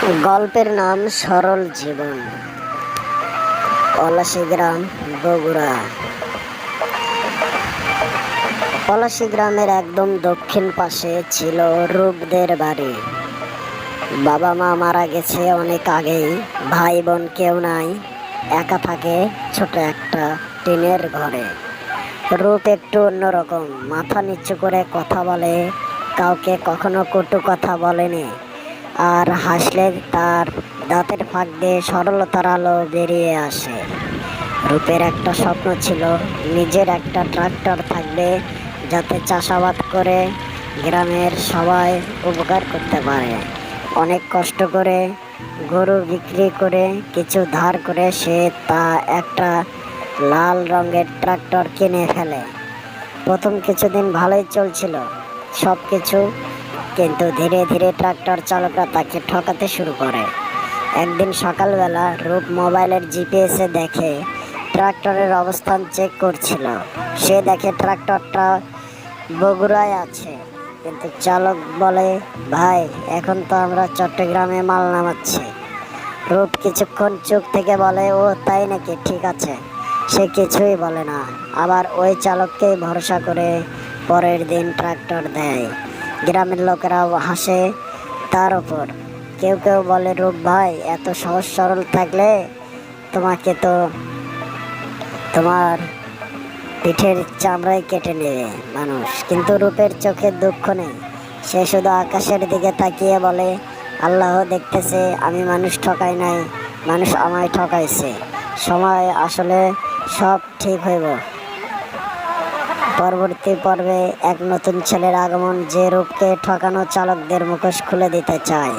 গল্পের নাম সরল জীবন। পলাশী গ্রাম, বগুড়া। পলাশী গ্রামের একদম দক্ষিণ পাশে ছিল রূপদের বাড়ি। বাবা মা মারা গেছে অনেক আগেই, ভাই বোন কেউ নাই, একা থাকে ছোট একটা টিনের ঘরে। রূপ একটু অন্যরকম, মাথা নিচু করে কথা বলে, কাউকে কখনো কটু কথা বলেনি, আর হাসলে তার দাঁতের ফাঁক দিয়ে সরলতার আলো বেরিয়ে আসে। রূপের একটা স্বপ্ন ছিল, নিজের একটা ট্রাক্টর থাকবে, যাতে চাষাবাদ করে গ্রামের সবাই উপকার করতে পারে। অনেক কষ্ট করে, গরু বিক্রি করে, কিছু ধার করে সে একটা লাল রঙের ট্রাক্টর কিনে ফেলে। প্রথম কিছুদিন ভালোই চলছিল সব কিছু, কিন্তু ধীরে ধীরে ট্রাক্টর চালকরা তাকে ঠকাতে শুরু করে। একদিন সকালবেলা রূপ মোবাইলের জিপিএসে দেখে ট্রাক্টরের অবস্থান চেক করছিল। সে দেখে ট্রাক্টরটা বগুড়ায় আছে, কিন্তু চালক বলে, ভাই এখন তো আমরা চট্টগ্রামে মাল নামাচ্ছি। রূপ কিছুক্ষণ চুপ থেকে বলে, ও তাই নাকি, ঠিক আছে। সে কিছুই বলে না, আবার ওই চালককেই ভরসা করে পরের দিন ট্রাক্টর দেয়। গ্রামের লোকেরাও হাসে তার ওপর। কেউ কেউ বলে, রূপ ভাই এত সহজ সরল থাকলে তোমাকে তো তোমার পিঠের চামড়াই কেটে নেবে মানুষ। কিন্তু রূপের চোখে দুঃখ নেই, সে শুধু আকাশের দিকে তাকিয়ে বলে, আল্লাহ দেখতেছে, আমি মানুষ ঠকাই নাই, মানুষ আমায় ঠকাইছে। সময় আসলে সব ঠিক হইব। পরবর্তী পর্বে এক নতুন ছেলের আগমন, যে রূপকে ঠকানো চালকদের মুখোশ খুলে দিতে চায়।